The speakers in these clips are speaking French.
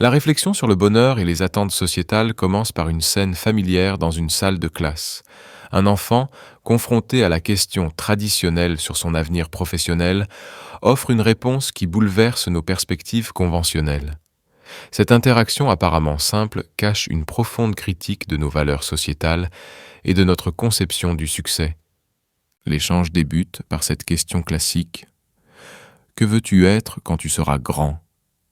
La réflexion sur le bonheur et les attentes sociétales commence par une scène familière dans une salle de classe. Un enfant, confronté à la question traditionnelle sur son avenir professionnel, offre une réponse qui bouleverse nos perspectives conventionnelles. Cette interaction apparemment simple cache une profonde critique de nos valeurs sociétales et de notre conception du succès. L'échange débute par cette question classique. Que veux-tu être quand tu seras grand ?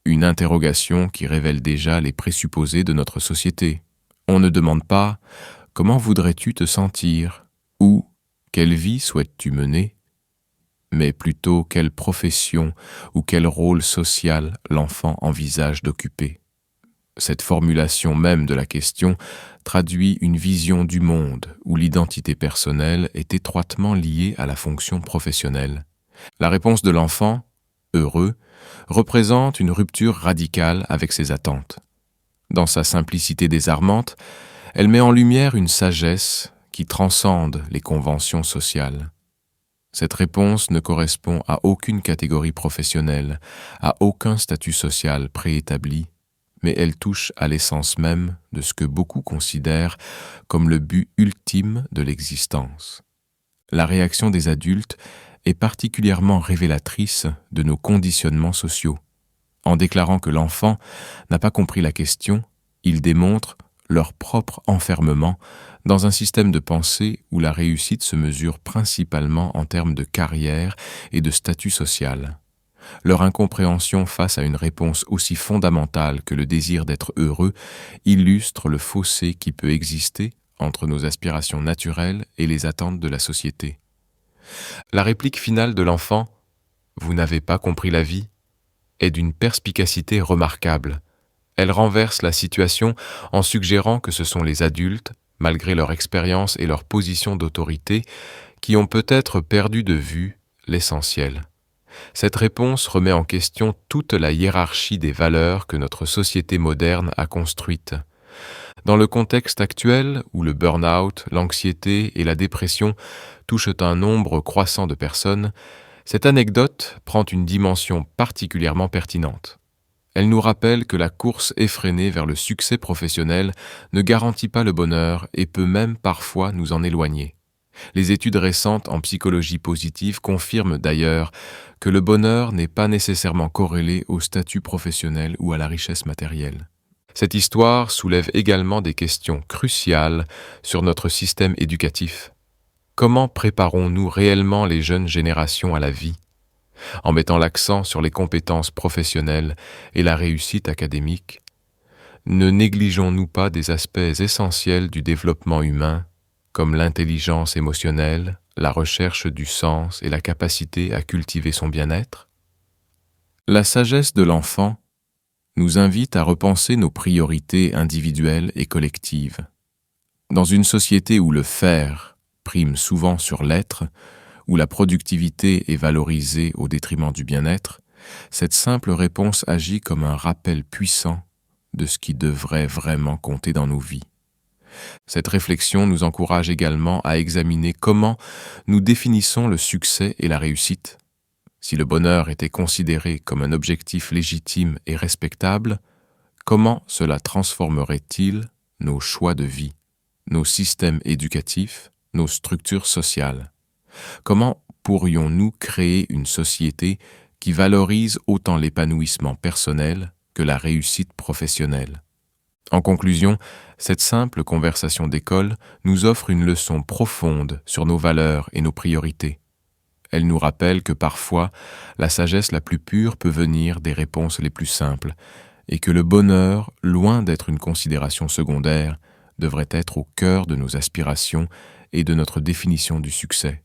Une interrogation qui révèle déjà les présupposés de notre société. On ne demande pas « Comment voudrais-tu te sentir ?» ou « Quelle vie souhaites-tu mener ?» mais plutôt quelle profession ou quel rôle social l'enfant envisage d'occuper. Cette formulation même de la question traduit une vision du monde où l'identité personnelle est étroitement liée à la fonction professionnelle. La réponse de l'enfant, heureux, représente une rupture radicale avec ses attentes. Dans sa simplicité désarmante, elle met en lumière une sagesse qui transcende les conventions sociales. Cette réponse ne correspond à aucune catégorie professionnelle, à aucun statut social préétabli, mais elle touche à l'essence même de ce que beaucoup considèrent comme le but ultime de l'existence. La réaction des adultes est particulièrement révélatrice de nos conditionnements sociaux. En déclarant que l'enfant n'a pas compris la question, ils démontrent leur propre enfermement dans un système de pensée où la réussite se mesure principalement en termes de carrière et de statut social. Leur incompréhension face à une réponse aussi fondamentale que le désir d'être heureux illustre le fossé qui peut exister entre nos aspirations naturelles et les attentes de la société. La réplique finale de l'enfant « Vous n'avez pas compris la vie » est d'une perspicacité remarquable. Elle renverse la situation en suggérant que ce sont les adultes, malgré leur expérience et leur position d'autorité, qui ont peut-être perdu de vue l'essentiel. Cette réponse remet en question toute la hiérarchie des valeurs que notre société moderne a construite. Dans le contexte actuel, où le burn-out, l'anxiété et la dépression touchent un nombre croissant de personnes, cette anecdote prend une dimension particulièrement pertinente. Elle nous rappelle que la course effrénée vers le succès professionnel ne garantit pas le bonheur et peut même parfois nous en éloigner. Les études récentes en psychologie positive confirment d'ailleurs que le bonheur n'est pas nécessairement corrélé au statut professionnel ou à la richesse matérielle. Cette histoire soulève également des questions cruciales sur notre système éducatif. Comment préparons-nous réellement les jeunes générations à la vie ? En mettant l'accent sur les compétences professionnelles et la réussite académique, ne négligeons-nous pas des aspects essentiels du développement humain, comme l'intelligence émotionnelle, la recherche du sens et la capacité à cultiver son bien-être ? La sagesse de l'enfant nous invite à repenser nos priorités individuelles et collectives. Dans une société où le faire prime souvent sur l'être, où la productivité est valorisée au détriment du bien-être, cette simple réponse agit comme un rappel puissant de ce qui devrait vraiment compter dans nos vies. Cette réflexion nous encourage également à examiner comment nous définissons le succès et la réussite. Si le bonheur était considéré comme un objectif légitime et respectable, comment cela transformerait-il nos choix de vie, nos systèmes éducatifs, nos structures sociales ? Comment pourrions-nous créer une société qui valorise autant l'épanouissement personnel que la réussite professionnelle ? En conclusion, cette simple conversation d'école nous offre une leçon profonde sur nos valeurs et nos priorités. Elle nous rappelle que parfois, la sagesse la plus pure peut venir des réponses les plus simples, et que le bonheur, loin d'être une considération secondaire, devrait être au cœur de nos aspirations et de notre définition du succès.